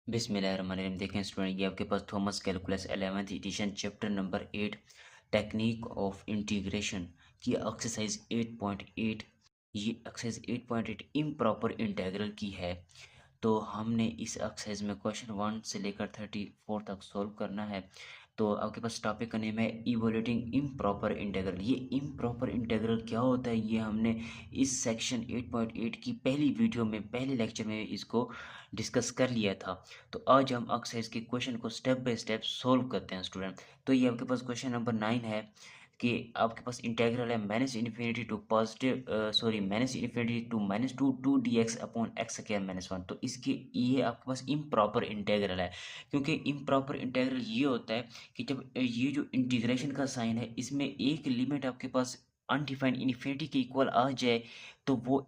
बिस्मिल्लाहिर्रहमानिर्रहीम। देखें स्टूडेंट, ये आपके पास Thomas calculus 11th edition chapter number 8 technique of integration की एक्सरसाइज 8.8। ये एक्सरसाइज 8.8 इम्प्रॉपर इंटीग्रल की है। तो हमने इस एक्सरसाइज में क्वेश्चन 1 से लेकर 34 तक सॉल्व करना है। तो आपके पास टॉपिक का नेम है इवोल्यूटिंग इम्प्रॉपर इंटीग्रल। ये इम्प्रॉपर इंटीग्रल क्या होता है, ये हमने इस सेक्शन 8.8 की पहली वीडियो में, पहले लेक्चर में इसको डिस्कस कर लिया था। तो आज हम एक्सरसाइज के क्वेश्चन को स्टेप बाय स्टेप सोल्व करते हैं स्टूडेंट। तो ये आपके पास क्वेश्चन नंबर 9 है कि आपके पास इंटीग्रल है minus infinity to positive minus infinity to -2 dx upon x square -1। तो इसके ये आपके पास इम्प्रॉपर इंटीग्रल है, क्योंकि इम्प्रॉपर इंटीग्रल ये होता है कि जब ये जो इंटीग्रेशन का साइन है इसमें एक लिमिट आपके पास अनडिफाइंड इन्फिनिटी के इक्वल आ जाए तो वो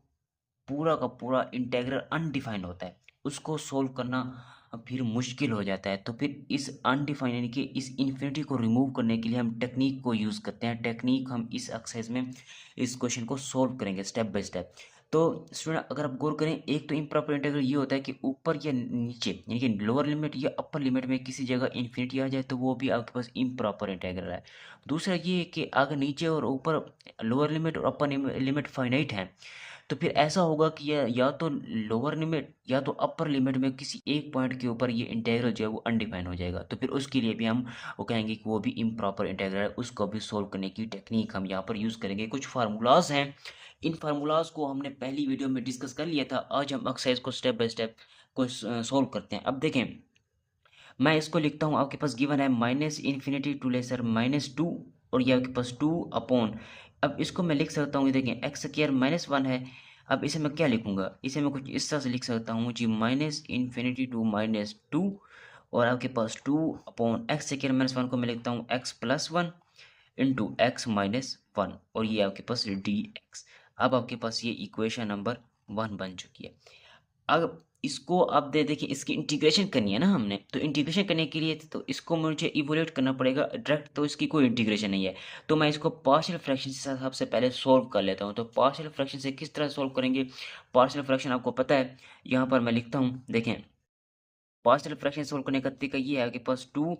पूरा का पूरा इंटीग्रल अनडिफाइंड होता है, उसको सोल्व करना फिर मुश्किल हो जाता है। तो फिर इस अनडिफाइंड यानी कि इस इन्फिनिटी को रिमूव करने के लिए हम टेक्निक को यूज़ करते हैं। टेक्निक हम इस एक्सरसाइज में इस क्वेश्चन को सोल्व करेंगे स्टेप बाय स्टेप। तो स्टूडेंट अगर आप गौर करें, एक तो इम्प्रॉपर इंटीग्रल ये होता है कि ऊपर या नीचे यानी कि लोअर लिमिट या अपर लिमिट में किसी जगह इन्फिनिटी आ जाए तो वो भी आपके पास इम्प्रॉपर इंटीग्रल है। दूसरा ये है कि अगर नीचे और ऊपर लोअर लिमिट और अपर लिमिट फाइनाइट है तो फिर ऐसा होगा कि या तो लोअर लिमिट या तो अपर लिमिट में किसी एक पॉइंट के ऊपर ये इंटीग्रल जो है वो अनडिफाइन हो जाएगा। तो फिर उसके लिए भी हम वो कहेंगे कि वो भी इम्प्रॉपर इंटीग्रल है। उसको भी सोल्व करने की टेक्निक हम यहाँ पर यूज़ करेंगे। कुछ फार्मूलाज हैं, इन फार्मूलाज को हमने पहली वीडियो में डिस्कस कर लिया था। आज हम एक्सरसाइज को स्टेप बाय स्टेप को सोल्व करते हैं। अब देखें, मैं इसको लिखता हूँ, आपके पास गिवन है माइनस इन्फिनिटी टू लेसर -2 और ये आपके पास 2 अपॉन, अब इसको मैं लिख सकता हूँ, ये देखें एक्स स्क्वायर -1 है। अब इसे मैं क्या लिखूंगा, इसे मैं कुछ इस तरह से लिख सकता हूँ जी, माइनस इन्फिनिटी टू -2 और आपके पास 2 अपॉन एक्स स्क्वायर -1 को मैं लिखता हूँ x+1 इंटू x-1 और ये आपके पास dx। अब आपके पास ये इक्वेशन नंबर 1 बन चुकी है। अब इसको आप देखिए, इसकी इंटीग्रेशन करनी है ना हमने, तो इंटीग्रेशन करने के लिए तो इसको मुझे इवोल्यूट करना पड़ेगा डायरेक्ट, तो इसकी कोई इंटीग्रेशन नहीं है। तो मैं इसको पार्शियल फ्रैक्शन से सबसे पहले सोल्व कर लेता हूँ। तो पार्शियल फ्रैक्शन से किस तरह सोल्व करेंगे, पार्शियल फ्रैक्शन आपको पता है, यहाँ पर मैं लिखता हूँ, देखें पार्शियल फ्रैक्शन सोल्व करने का तरीका ये है कि पास 2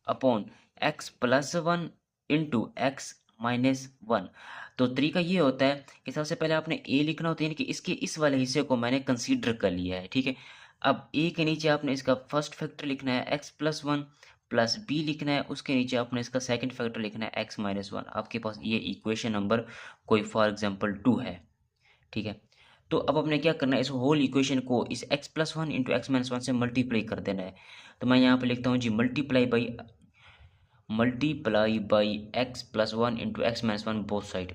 अपॉन x+1 इंटू x-1। तो तरीका ये होता है कि सबसे पहले आपने a लिखना होता है, यानी कि इसके इस वाले हिस्से को मैंने कंसीडर कर लिया है, ठीक है। अब a के नीचे आपने इसका फर्स्ट फैक्टर लिखना है x+1 प्लस b लिखना है, उसके नीचे आपने इसका सेकंड फैक्टर लिखना है x-1। आपके पास ये इक्वेशन नंबर कोई फॉर एग्जांपल 2 है, ठीक है। तो अब आपने क्या करना है, इस होल इक्वेशन को इस x+1 इंटू x-1 से मल्टीप्लाई कर देना है। तो मैं यहाँ पे लिखता हूँ जी, multiply by x+1 into x-1 both side.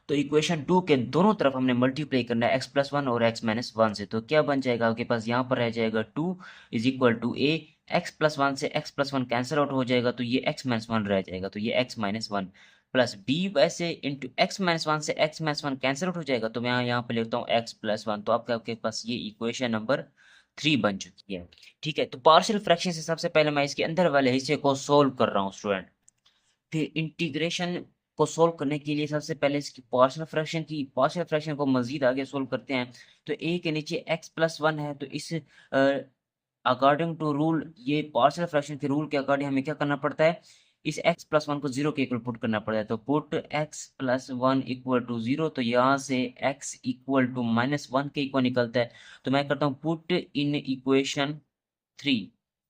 तो इक्वेशन 2 के दोनों तरफ हमने मल्टीप्लाई करना है x+1 और x-1 से। तो क्या बन जाएगा, आपके पास यहाँ पर रह जाएगा 2 is equal to a, x+1 से x+1 कैंसिल आउट हो जाएगा तो ये x-1 रह जाएगा, तो ये x-1 प्लस b वैसे इंटू x-1 से x-1 कैंसिल आउट हो जाएगा, तो मैं यहाँ पे लिखता हूँ x+1। तो आपके पास ये इक्वेशन नंबर 3 बन चुकी है, ठीक है। तो पार्शियल फ्रैक्शन से सबसे पहले मैं इसके अंदर वाले हिस्से को सोल्व कर रहा हूँ स्टूडेंट। फिर इंटीग्रेशन को सोल्व करने के लिए सबसे पहले इसकी पार्शियल फ्रैक्शन को मजीद आगे सोल्व करते हैं। तो a के नीचे x+1 है, तो इस अकॉर्डिंग टू रूल, ये पार्शियल फ्रैक्शन के रूल के अकॉर्डिंग हमें क्या करना पड़ता है, इस x+1 को 0 के इक्वल पुट करना पड़ता है। तो पुट x+1 इक्वल टू 0, तो यहाँ से x इक्वल टू -1 के इक्वल निकलता है। तो मैं करता हूँ पुट इन इक्वेशन 3।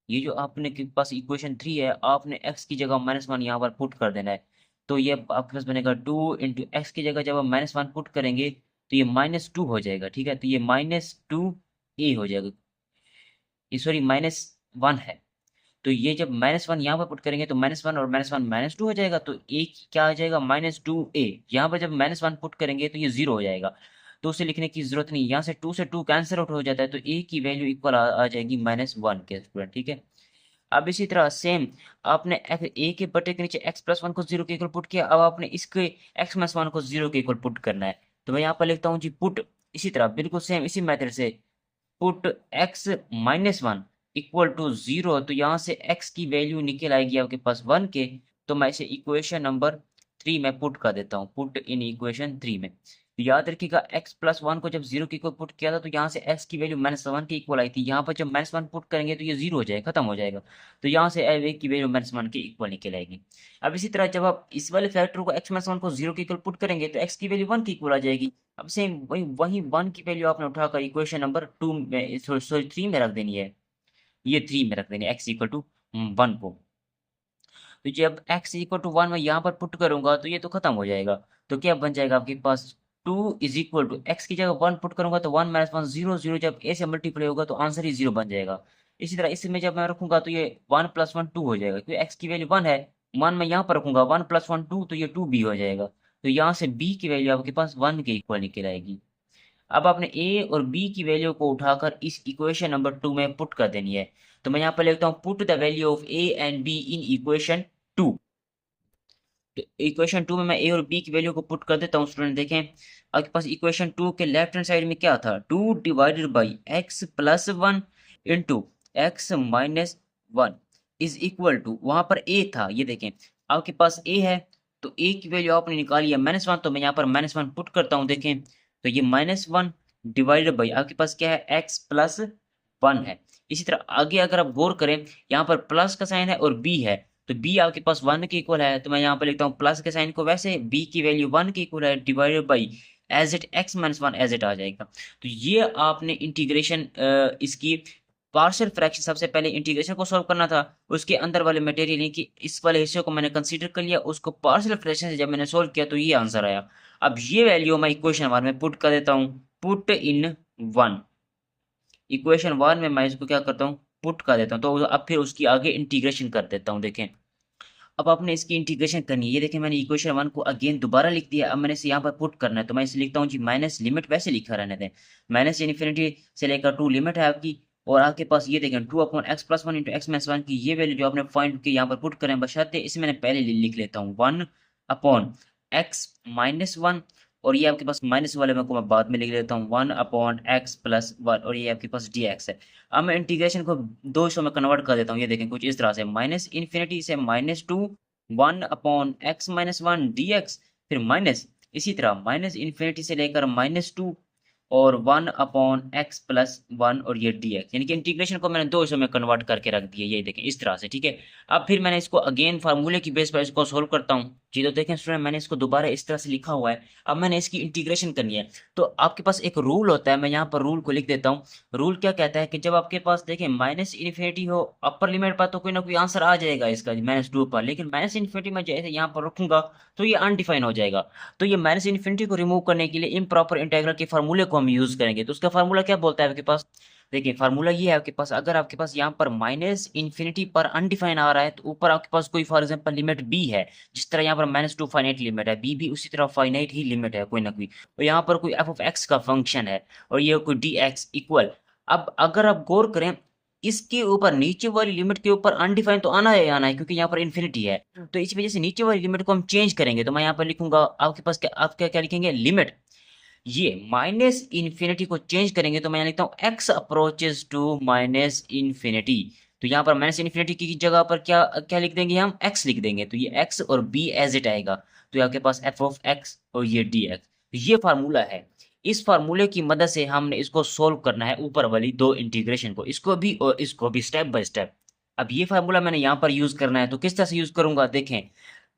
ये जो आपने के पास इक्वेशन 3 है, आपने x की जगह -1 यहाँ पर पुट कर देना है। तो ये आपके पास बनेगा 2 इंटू एक्स की जगह जब आप -1 पुट करेंगे तो ये -2 हो जाएगा, ठीक है। तो ये -2a हो जाएगा, ये सॉरी -1 है। तो ये जब -1 यहाँ पर पुट करेंगे तो -1 और -1 -2 हो जाएगा, तो एक क्या आ जाएगा, -2a। यहाँ पर जब -1 पुट करेंगे तो ये 0 हो जाएगा, तो उसे लिखने की जरूरत नहीं, यहाँ से 2 कैंसिल आउट हो जाता है, तो a की वैल्यू इक्वल आ जाएगी -1 के स्टूडेंट, ठीक है। अब इसी तरह सेम आपने a के बटे के नीचे x+1 को 0 के इक्वल पुट किया, अब आपने इसके x-1 को 0 के इक्वल पुट करना है। तो मैं यहाँ पर लिखता हूँ जी, पुट इसी तरह बिल्कुल सेम इसी मेथड से पुट x-1 इक्वल टू 0। तो यहाँ से x की वैल्यू निकल आएगी आपके पास 1 के, तो मैं इसे इक्वेशन नंबर 3 में पुट कर देता हूँ, पुट इन इक्वेशन 3 में। तो याद रखिएगा x प्लस वन को जब जीरो के इक्वल पुट किया था तो यहाँ से x की वैल्यू -1 के इक्वल आई थी। यहाँ पर जब -1 पुट करेंगे तो ये जीरो हो जाएगा, खत्म हो जाएगा। तो यहाँ से a की वैल्यू -1 के इक्वल निकल आएगी। अब इसी तरह जब आप इस वाले फैक्टर को x -1 को जीरो के इक्वल पुट करेंगे तो x की वैल्यू 1 के इक्वल आ जाएगी। अब सेम वही वही 1 की वैल्यू आपने उठाकर इक्वेशन नंबर 2 में, सॉरी 3 में रख देनी है। ये 3 में रख देनी है x इक्वल टू 1 को। तो जब x इक्वल टू 1 मैं यहाँ पर पुट करूंगा तो ये तो खत्म हो जाएगा। तो क्या बन जाएगा आपके पास 2 इज इक्वल टू x की जगह 1 पुट करूंगा तो 1 -1 0 0, जब a से मल्टीप्लाई होगा तो आंसर ही 0 बन जाएगा। इसी तरह इसमें जब मैं रखूंगा तो ये 1 + 1 2 हो जाएगा, क्योंकि x की वैल्यू 1 है। 1 मैं यहाँ पर रखूंगा, 1 + 1 2, तो ये 2b हो जाएगा। तो यहाँ से b की वैल्यू आपके पास 1 के इक्वल निकल आएगी। अब आपने a और b की वैल्यू को उठाकर इस इक्वेशन नंबर 2 में पुट कर देनी है। तो मैं यहाँ पर लिखता हूँ put the value of a and b in equation 2। तो इक्वेशन 2 में मैं ए और बी की वैल्यू को पुट कर देता हूँ। स्टूडेंट देखें, आपके पास इक्वेशन 2 के लेफ्ट हैंड साइड में क्या था, 2 divided by x plus 1 into x minus 1 is equal to, वहां पर ए था, ये देखें आपके पास ए है तो ए की वैल्यू आपने निकाली है -1, तो मैं यहाँ पर -1 पुट करता हूँ। देखें तो ये -1 डिवाइडेड बाई आपके पास क्या है, एक्स प्लस 1 है। इसी तरह आगे अगर आप गौर करें, यहाँ पर प्लस का साइन है और बी है, तो b आपके पास 1 के इक्वल है, तो मैं यहाँ पर लिखता हूँ प्लस के साइन को, वैसे b की वैल्यू 1 के इक्वल है divided by as it x - 1 as it आ जाएगा। तो ये आपने इंटीग्रेशन इसकी पार्शियल फ्रैक्शन, सबसे पहले इंटीग्रेशन को सॉल्व करना था, उसके अंदर वाले मटेरियल यानी कि इस वाले हिस्से को मैंने कंसीडर कर लिया, उसको पार्शियल फ्रैक्शन से जब मैंने सॉल्व किया तो ये आंसर आया। अब ये वैल्यू मैं इक्वेशन 1 में पुट कर देता हूँ, पुट इन 1, इक्वेशन 1 में मैं इसको क्या करता हूँ, पुट कर देता हूँ। तो अब फिर उसकी आगे इंटीग्रेशन कर देता हूँ। देखें अब आपने इसकी इंटीग्रेशन करनी है, ये देखिए मैंने इक्वेशन 1 को अगेन दोबारा लिख दिया। अब मैंने इसे यहाँ पर पुट करना है, तो मैं इसे लिखता हूँ जी माइनस, लिमिट वैसे लिखा रहने दें, माइनस इन्फिनिटी से लेकर 2 लिमिट है आपकी, और आपके पास ये देखें 2/x+1 इंटू x - 1 की ये वैल्यू जो आपने पॉइंट की यहाँ पर पुट करें, बशर्ते इसे मैंने पहले लिख लेता हूँ 1/x - 1, और ये आपके पास माइनस वाले में को मैं बाद में लिख लेता हूँ 1/x+1, और ये आपके पास dx है। अब मैं इंटीग्रेशन को दो हिस्सों में कन्वर्ट कर देता हूँ, ये देखें कुछ इस तरह से, माइनस इन्फिनिटी से -2 1/x - 1 dx, फिर माइनस इसी तरह माइनस इन्फिनिटी से लेकर -2 और 1/x+1 और ये dx, यानी कि इंटीग्रेशन को मैंने दो हिस्सों में कन्वर्ट करके रख दिया, ये देखें इस तरह से, ठीक है। अब फिर मैंने इसको अगेन फार्मूले की बेस पर इसको सोल्व करता हूँ जी। तो देखें स्टूडेंट, मैंने इसको दोबारा इस तरह से लिखा हुआ है। अब मैंने इसकी इंटीग्रेशन करनी है, तो आपके पास एक रूल होता है, मैं यहाँ पर रूल को लिख देता हूँ। रूल क्या कहता है कि जब आपके पास देखें माइनस इन्फिनिटी हो अपर लिमिट पर, तो कोई ना कोई आंसर आ जाएगा इसका -2 पर, लेकिन माइनस इन्फिनिटी में जैसे यहाँ पर रखूंगा तो ये अनडिफाइन हो जाएगा। तो ये माइनस इन्फिनिटी को रिमूव करने के लिए इम्प्रॉपर इंटीग्रल के फार्मूले को हम यूज करेंगे। तो उसका फार्मूला क्या बोलता है आपके पास, देखिए फार्मूला ये है आपके पास, अगर आपके पास यहाँ पर माइनस इन्फिनिटी पर अनडिफाइन आ रहा है तो ऊपर आपके पास कोई फॉर एग्जांपल लिमिट b है, जिस तरह यहाँ पर -2 फाइनाइट लिमिट है, b भी उसी तरह फाइनाइट ही लिमिट है कोई ना कोई, और यहाँ पर कोई f(x) का फंक्शन है और ये कोई dx इक्वल। अब अगर आप गौर करें, इसके ऊपर नीचे वाली लिमिट के ऊपर अनडिफाइन तो आना है क्योंकि यहाँ पर इन्फिनिटी है, तो इस वजह से नीचे वाली लिमिट को हम चेंज करेंगे। तो मैं यहाँ पर लिखूंगा आपके पास क्या, आप क्या क्या लिखेंगे, लिमिट, ये माइनस इन्फिनिटी को चेंज करेंगे तो मैं लिखता हूँ x approaches to minus infinity. तो यहाँ पर माइनस इन्फिनिटी की जगह पर क्या क्या लिख देंगे, हम x लिख देंगे, तो ये x और b एज इट आएगा, तो आपके पास f(x) और ये dx, तो ये फार्मूला है। इस फार्मूले की मदद से हमने इसको सोल्व करना है, ऊपर वाली दो इंटीग्रेशन को, इसको भी और इसको भी स्टेप बाय स्टेप। अब ये फार्मूला मैंने यहाँ पर यूज करना है, तो किस तरह से यूज करूंगा, देखें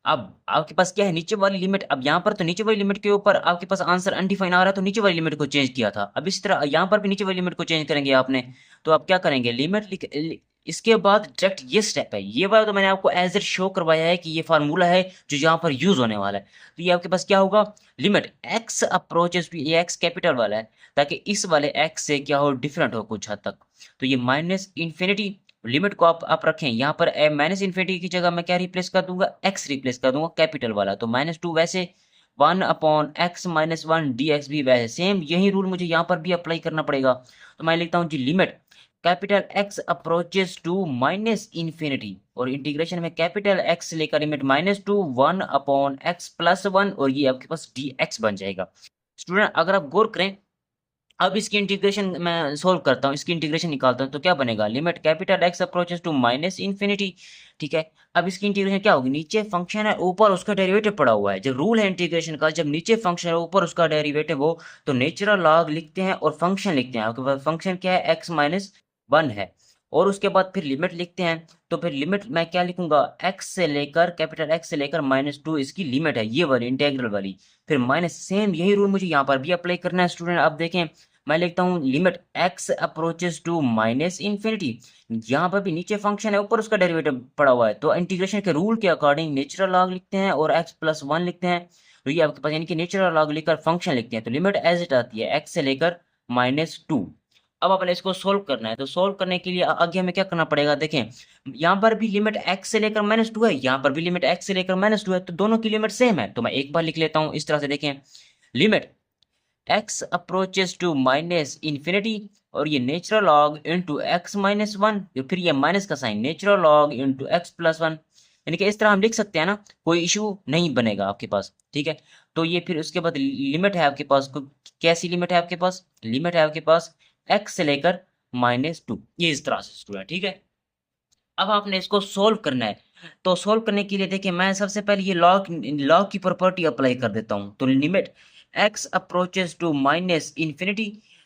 अब आपके पास क्या है, नीचे वाली लिमिट, अब यहाँ पर तो नीचे वाली लिमिट के ऊपर आपके पास आंसर अनडिफाइन आ रहा है, तो नीचे वाली लिमिट को चेंज किया था। अब इस तरह यहाँ पर भी नीचे वाली लिमिट को चेंज करेंगे आपने, तो आप क्या करेंगे, लिमिट इसके बाद डायरेक्ट ये स्टेप है, ये वाला तो मैंने आपको एज इट शो करवाया है कि ये फार्मूला है जो यहाँ पर यूज होने वाला है। तो ये आपके पास क्या होगा, लिमिट x अप्रोचेस टू, ये x कैपिटल वाला है ताकि इस वाले x से क्या हो, डिफरेंट हो कुछ हद तक। तो ये माइनस इन्फिनिटी लिमिट को आप रखें यहाँ पर, माइनस इन्फिनिटी की जगह मैं क्या रिप्लेस कर दूंगा, x रिप्लेस कर दूंगा कैपिटल वाला, तो -2 वैसे 1/x - 1 dx भी वैसे सेम, यही रूल मुझे यहाँ पर भी अप्लाई करना पड़ेगा। तो मैं लिखता हूँ जी limit capital x approaches to minus infinity, और इंटीग्रेशन में कैपिटल x लेकर लिमिट -2 1/x+1, और ये आपके पास dx बन जाएगा। स्टूडेंट अगर आप गौर करें, अब इसकी इंटीग्रेशन मैं सोल्व करता हूँ, इसकी इंटीग्रेशन निकालता हूँ, तो क्या बनेगा, limit capital x approaches to minus infinity. ठीक है, अब इसकी इंटीग्रेशन क्या होगी, नीचे फंक्शन है ऊपर उसका डेरिवेटिव पड़ा हुआ है। जब रूल है इंटीग्रेशन का, जब नीचे फंक्शन है ऊपर उसका डेरिवेटिव हो तो नेचुरल लॉग लिखते हैं और फंक्शन लिखते हैं। आपके पास फंक्शन क्या है, एक्स माइनस वन है, और उसके बाद फिर लिमिट लिखते हैं। तो फिर लिमिट मैं क्या लिखूंगा, एक्स से लेकर कैपिटल एक्स से लेकर -2 इसकी लिमिट है, ये वाली इंटेग्रल वाली। फिर माइनस, सेम यही रूल मुझे यहाँ पर भी अप्लाई करना है स्टूडेंट। अब देखें, मैं लिखता हूँ limit x approaches to minus infinity. यहाँ पर भी नीचे फंक्शन है ऊपर उसका डेरिवेटिव पड़ा हुआ है, तो इंटीग्रेशन के रूल के अकॉर्डिंग नेचुरल लॉग लिखते हैं और एक्स प्लस वन लिखते हैं। तो ये आपके पास यानी कि नेचुरल लॉग लिखकर फंक्शन लिखते हैं, तो लिमिट एज इट आती है एक्स से लेकर -2। अब अपने इसको सोल्व करना है, तो सोल्व करने के लिए आगे हमें क्या करना पड़ेगा, देखें यहाँ पर भी लिमिट एक्स से लेकर -2 है, यहाँ पर भी लिमिट एक्स से लेकर -2 है, तो दोनों की लिमिट सेम है। तो मैं एक बार लिख लेता हूँ इस तरह से, देखें limit x approaches to minus infinity, और ये natural log into x minus one, फिर ये माइनस का sign, natural log into x plus one. यानी कि इस तरह हम लिख सकते हैं ना, कोई इशू नहीं बनेगा आपके पास। ठीक है, तो ये फिर उसके बाद लिमिट है आपके पास, कैसी लिमिट है आपके पास, लिमिट है आपके पास x से लेकर -2, ये इस तरह से स्टूडेंट। ठीक है, अब आपने इसको सोल्व करना है। तो सोल्व करने के लिए देखिए, मैं सबसे पहले ये लॉग लॉग की प्रॉपर्टी अप्लाई कर देता हूँ। तो limit x approaches to minus infinity,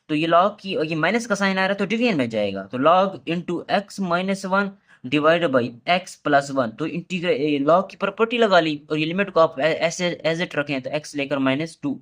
तो ये लॉग की, और ये माइनस का साइन आ रहा है तो डिवीजन में जाएगा, तो log into x minus one divide by x plus one. तो इंटीग्रे लॉग की प्रॉपर्टी लगा ली, और ये लिमिट को आप ऐसे एज इट रखें, तो x लेकर -2।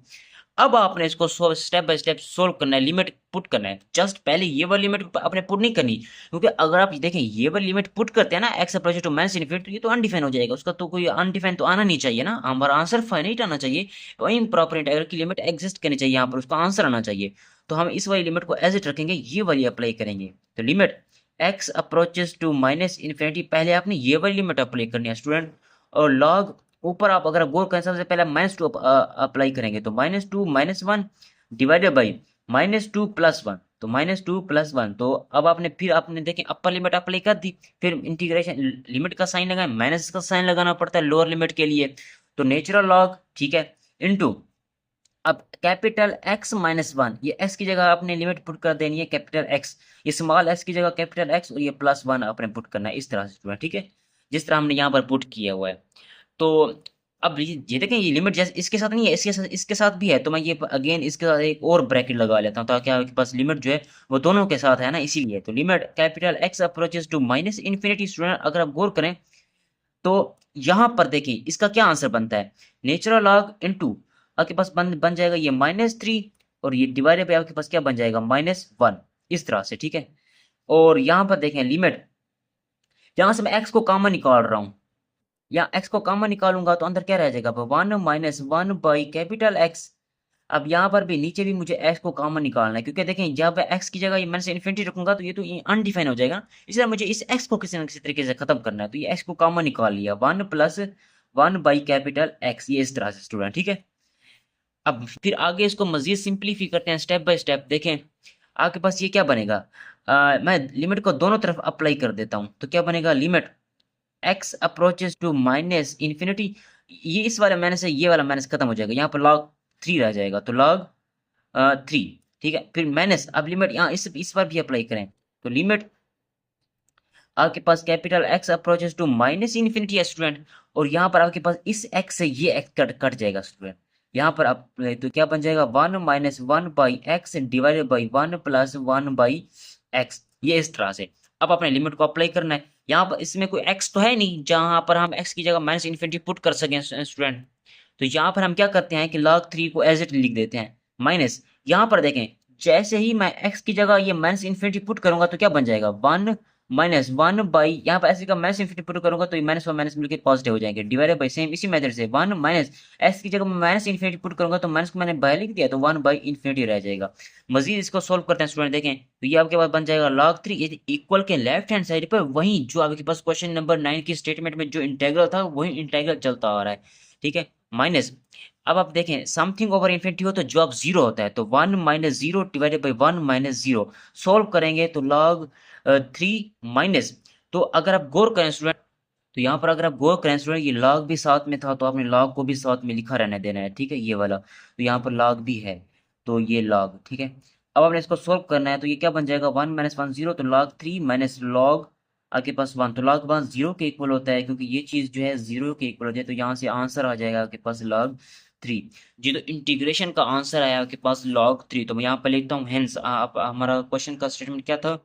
अब आपने इसको स्टेप बाय स्टेप सोल्व करना है, लिमिट पुट करना है। जस्ट पहले ये वाली लिमिट आपने पुट नहीं करनी, क्योंकि अगर आप देखें ये वाली लिमिट पुट करते हैं ना, x approach to minus infinity, तो ये तो अनडिफाइन हो जाएगा, उसका तो कोई अनडिफाइन तो आना नहीं चाहिए ना, हमारा आंसर फाइनाइट आना चाहिए। वही इम्प्रॉपर इंटीग्रल की लिमिट एग्जिस्ट करनी चाहिए, यहाँ पर उसका आंसर आना चाहिए। तो हम इस वाली लिमिट को एज इट रखेंगे, ये वाली अप्लाई करेंगे। तो limit x approaches to minus infinity, पहले आपने ये वाली लिमिट अप्लाई करनी है स्टूडेंट, और लॉग ऊपर आप अगर गौर करें, सबसे पहले -2 अप्लाई करेंगे, तो -2 -1 डिवाइडेड बाई -2 प्लस वन, तो -2 प्लस वन। तो अब आपने फिर आपने देखें अपर लिमिट अप्लाई कर दी, फिर इंटीग्रेशन लिमिट का साइन लगाए, माइनस का साइन लगाना पड़ता है लोअर लिमिट के लिए, तो नेचुरल लॉग, ठीक है, इनटू अब कैपिटल एक्स माइनस वन, ये एक्स की जगह आपने लिमिट पुट कर देनी है कैपिटल एक्स, ये स्मॉल एक्स की जगह कैपिटल एक्स, और ये प्लस वन आपने पुट करना है इस तरह से, ठीक है, जिस तरह हमने यहाँ पर पुट किया हुआ है। तो अब ये देखें, ये लिमिट जैसे इसके साथ नहीं है, इसके साथ भी है, तो मैं ये अगेन इसके साथ एक और ब्रैकेट लगा लेता हूँ, ताकि आपके पास लिमिट जो है वो दोनों के साथ है ना, इसीलिए। तो limit capital x approaches to minus infinity, student अगर आप गौर करें तो यहाँ पर देखिए इसका क्या आंसर बनता है, नेचुरल लॉग इनटू आपके पास बन जाएगा ये -3, और ये डिवाइडेड बाय आपके पास क्या बन जाएगा -1, इस तरह से। ठीक है, और यहाँ पर देखें लिमिट, यहाँ से मैं एक्स को कॉमन निकाल रहा हूँ, या x को कॉमन निकालूंगा तो अंदर क्या रह जाएगा, 1 - 1 बाई कैपिटल x। अब यहाँ पर भी नीचे भी मुझे x को कॉमन निकालना है, क्योंकि देखें जब x की जगह मैं से इन्फिनिटी रखूंगा तो ये तो अनडिफाइन हो जाएगा, इसलिए मुझे इस x को किसी न किसी तरीके से खत्म करना है। तो ये x को कॉमन निकाल लिया, 1 + 1 बाई कैपिटल x, ये इस तरह से स्टूडेंट। ठीक है, अब फिर आगे इसको मजीद सिंप्लीफाई करते हैं स्टेप बाय स्टेप। देखें आपके पास ये क्या बनेगा, मैं लिमिट को दोनों तरफ अप्लाई कर देता हूँ, तो क्या बनेगा, limit x approaches to minus infinity, ये इस वाले माइनस से ये वाला माइनस खत्म हो जाएगा, यहाँ पर log 3 रह जाएगा, तो log 3। ठीक है, फिर माइनस, अब लिमिट यहाँ इस पर भी अप्लाई करें, तो लिमिट आपके पास capital x approaches to minus infinity है स्टूडेंट, और यहाँ पर आपके पास इस x से ये x कट जाएगा स्टूडेंट, यहाँ पर आप तो क्या बन जाएगा, 1 - 1 by x divided by 1 + 1 by x, ये इस तरह से। अब अपने लिमिट को अप्लाई करना है, यहाँ पर इसमें कोई x तो है नहीं जहाँ पर हम x की जगह माइनस इन्फिनिटी पुट कर सकें स्टूडेंट। तो यहाँ पर हम क्या करते हैं कि log 3 को एज इट लिख देते हैं, माइनस यहाँ पर देखें जैसे ही मैं x की जगह ये माइनस इन्फिनिटी पुट करूंगा तो क्या बन जाएगा, 1 - 1 बाई, यहाँ पर ऐसे का माइनस इन्फिनिटी पुट करूंगा तो ये माइनस और माइनस मिलकर पॉजिटिव हो जाएंगे, डिवाइडेड बाई सेम इसी मेथड से 1 माइनस x की जगह मैं माइनस इन्फिनिटी पुट करूंगा तो माइनस को मैंने बाहर लिख दिया, तो 1 बाई इन्फिनिटी रह जाएगा। मजीद इसको सोल्व करते हैं स्टूडेंट, देखें तो ये आपके पास बन जाएगा log 3, ये इक्वल के लेफ्ट हैंड साइड पर वही जो आपके पास क्वेश्चन नंबर 9 की स्टेटमेंट में जो इंटेग्रल था वही इंटेग्रल चलता आ रहा है। ठीक है, माइनस, अब आप देखें समथिंग ओवर इन्फिनिटी हो तो जवाब 0 होता है, तो 1 - 0 डिवाइडेड बाई 1 - 0 सोल्व करेंगे तो log 3 माइनस, तो अगर आप गौर करें स्टूडेंट, तो यहाँ पर अगर आप गौर करें स्टूडेंट, ये log भी साथ में था तो आपने log को भी साथ में लिखा रहने देना है। ठीक है, ये वाला, तो यहाँ पर log भी है, तो ये log, ठीक है, अब आपने इसको सोल्व करना है, तो ये क्या बन जाएगा, 1 - 1 0, तो log 3 माइनस log आपके पास 1, तो log 1 0 के इक्वल होता है, क्योंकि ये चीज़ जो है 0 के इक्वल होती है, तो यहाँ से आंसर आ जाएगा आपके पास log 3 जी। तो इंटीग्रेशन का आंसर आया आपके पास log 3, तो मैं यहाँ पर लिखता हूँ हेंस। आप हमारा क्वेश्चन का स्टेटमेंट क्या था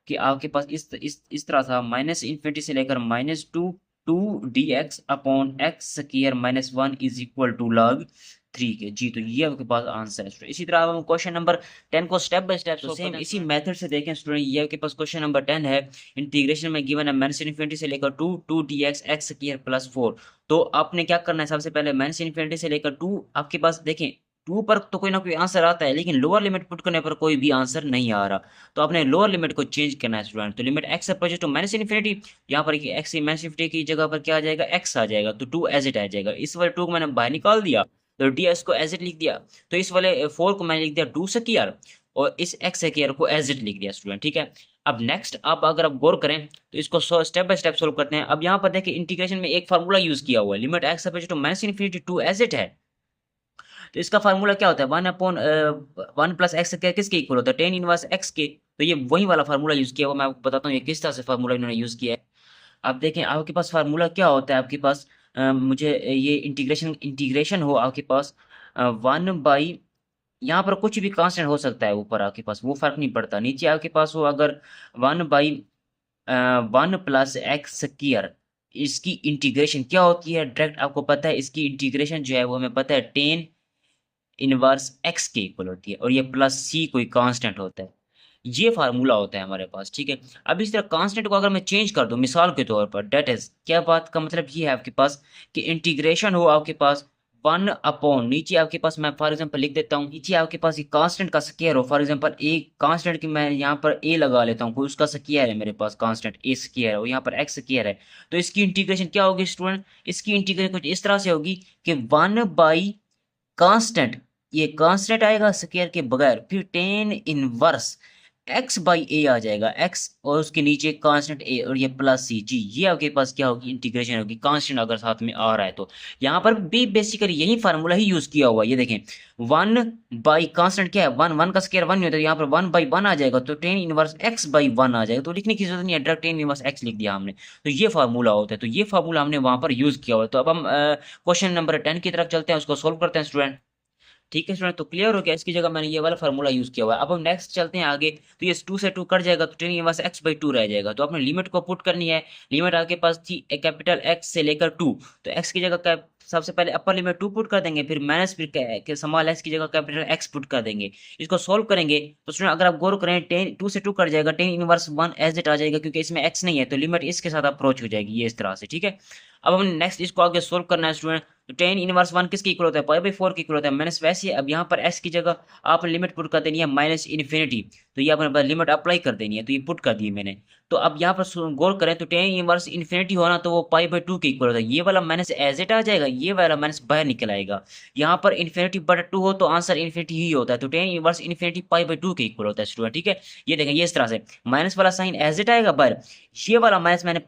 कि आपके पास इस तरह था, -∞ से लेकर -2 dx/x² - 1 = log 3 के जी। तो ये आपके पास आंसर है स्टूडेंट। इसी तरह अब हम क्वेश्चन नंबर 10 को स्टेप बाय स्टेप सेम इसी मेथड से देखें स्टूडेंट। ये आपके पास क्वेश्चन नंबर 10 है, इंटीग्रेशन में गिवन है -∞ से लेकर 2 dx/x² + 4। तो आपने क्या करना है, सबसे पहले -∞ से लेकर 2, आपके पास देखें 2 पर तो कोई ना कोई आंसर आता है, लेकिन लोअर लिमिट पुट करने पर कोई भी आंसर नहीं आ रहा, तो आपने लोअर लिमिट को चेंज करना है स्टूडेंट। तो लिमिट x अप्रोचेस टू -∞, यहाँ पर x -∞ की जगह पर क्या आ जाएगा, x आ जाएगा, तो 2 एज इट आ जाएगा। इस वाले 2 को मैंने बाहर निकाल दिया, तो ds को एज इट लिख दिया, तो इस वाले 4 को मैंने लिख दिया 2 स्क्वायर, और इस x स्क्वायर को एज इट लिख दिया स्टूडेंट, ठीक है। अब नेक्स्ट आप अगर आप गौर करें तो इसको स्टेप बाय स्टेप सोल्व करते हैं। अब यहाँ पर देखिए इंटीग्रेशन में एक फार्मूला यूज किया हुआ है, limit x approach to -∞, 2 as it है, तो इसका फार्मूला क्या होता है, 1/1 + x किसके इक्वल होता है, टेन इनवर्स x के। तो ये वही वाला फार्मूला यूज किया हुआ, मैं आपको बताता हूँ ये किस तरह से फार्मूला इन्होंने यूज किया है। आप देखें आपके पास फार्मूला क्या होता है, आपके पास मुझे ये इंटीग्रेशन हो आपके पास 1/, यहाँ पर कुछ भी कांस्टेंट हो सकता है, ऊपर आपके पास वो फर्क नहीं पड़ता, नीचे आपके पास हो अगर 1/1 + x², इसकी इंटीग्रेशन क्या होती है, डायरेक्ट आपको पता है, इसकी इंटीग्रेशन जो है वो हमें पता है 10 इनवर्स x के इक्वल होती है, और ये प्लस c कोई कांस्टेंट होता है, ये फार्मूला होता है हमारे पास, ठीक है। अब इस तरह कांस्टेंट को अगर मैं चेंज कर दूं मिसाल के तौर पर, डेट इज क्या बात का मतलब ये है आपके पास कि इंटीग्रेशन हो आपके पास 1 नीचे आपके पास मैं फॉर एग्जांपल लिख देता हूँ, नीचे आपके पास ये कांस्टेंट का स्क्वायर हो, फॉर एग्जांपल ए कांस्टेंट की मैं यहाँ पर a लगा लेता हूँ, कोई उसका स्क्वायर है मेरे पास, कांस्टेंट a² है और यहाँ पर x² है, तो इसकी इंटीग्रेशन क्या होगी स्टूडेंट, इसकी इंटीग्रेशन कुछ इस तरह से होगी कि 1/कांस्टेंट, ये कांस्टेंट आएगा स्क्वायर के बगैर, फिर 10 इनवर्स x/a आ जाएगा, x और उसके नीचे कांस्टेंट a और ये प्लस c जी। ये आपके पास क्या होगी, इंटीग्रेशन होगी, कांस्टेंट अगर साथ में आ रहा है तो। यहाँ पर भी बेसिकली यही फार्मूला ही यूज किया हुआ है, ये देखें 1/कांस्टेंट क्या है, 1 का स्क्वायर 1 नहीं होता, यहाँ पर 1/1 आ जाएगा, तो 10 इनवर्स x/1 आ जाएगा, तो लिखने की जरूरत नहीं है, डायरेक्ट 10 इनवर्स x लिख दिया हमने, तो ये फार्मूला होता है, तो ये फार्मूला हमने वहां पर यूज किया हुआ है। तो अब हम क्वेश्चन नंबर 10 की तरफ चलते हैं, उसको सोल्व करते हैं स्टूडेंट। ठीक है स्टूडेंट, तो क्लियर हो गया, इसकी जगह मैंने ये वाला फार्मूला यूज किया हुआ है। अब हम नेक्स्ट चलते हैं आगे, तो ये 2 से 2 कट जाएगा, तो 10 x/2 रह जाएगा, तो आपने लिमिट को पुट करनी है। लिमिट आपके पास थी कैपिटल x से लेकर 2, तो x की जगह सबसे पहले अपर लिमिट 2 पुट कर देंगे, फिर माइनस, फिर स्मॉल x की जगह कैपिटल x पुट कर देंगे। इसको सोल्व करेंगे तो स्टूडेंट अगर आप गौर करें 2 से 2 कट जाएगा, 10 इनवर्स 1 एज इट आ जाएगा, क्योंकि इसमें x नहीं है, तो लिमिट इसके साथ अप्रोच हो जाएगी ये इस तरह से, ठीक है। अब हम नेक्स्ट इसको आगे सोल्व करना है स्टूडेंट, तो 10 इनवर्स 1 किसके इक्वल होता है, π/4 के इक्वल होता है, माइनस वैसे अब यहाँ पर s की जगह आप लिमिट पुट कर देनी है -∞, तो ये आपने लिमिट अप्लाई कर देनी है, तो ये पुट कर दी मैंने। तो अब यहाँ पर गौर करें तो 10 इनवर्स ∞ होना, तो वो π/2 के इक्वल होता है, ये वाला माइनस एज इट आ जाएगा, ये वाला माइनस बाहर निकल आएगा। यहाँ पर ∞/2 हो तो आंसर इन्फिनिटी ही होता है, तो 10 इनवर्स ∞ π/2 के इक्वल होता है स्टूडेंट, ठीक है। ये देखें ये इस तरह से माइनस वाला साइन एज इट आएगा बाहर, ये वाला माइनस मैंने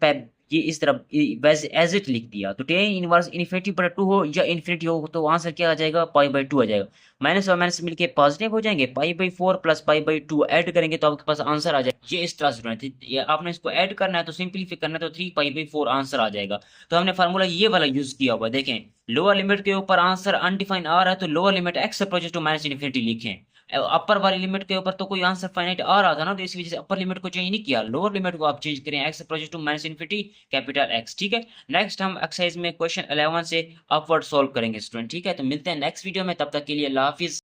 ये इस तरफ वैसे एज इट लिख दिया, तो 10 इनवर्स ∞/2 हो या इन्फिनिटी हो तो आंसर क्या आ जाएगा, π/2 आ जाएगा। माइनस और माइनस मिलके पॉजिटिव हो जाएंगे, π/4 + π/2 ऐड करेंगे तो आपके पास आंसर आ जाएगा, ये इस तरह से स्टूडेंट, ये आपने इसको ऐड करना है तो सिंपलीफाई करना है, तो 3π/4 आंसर आ जाएगा। तो हमने फार्मूला ये वाला यूज किया हुआ, देखें लोअर लिमिट के ऊपर आंसर अनडिफाइंड आ रहा है, तो lower limit x approaches to -∞ लिखें। अपर वाली लिमिट के ऊपर तो कोई आंसर फाइनाइट आ रहा था ना, तो इस वजह से अपर लिमिट को चेंज नहीं किया, लोअर लिमिट को आप चेंज करें, x approaches to -∞ capital x, ठीक है। नेक्स्ट हम एक्सरसाइज में क्वेश्चन 11 से अपवर्ड सॉल्व करेंगे स्टूडेंट, ठीक है। तो मिलते हैं नेक्स्ट वीडियो में, तब तक के लिए अल्लाह हाफिज।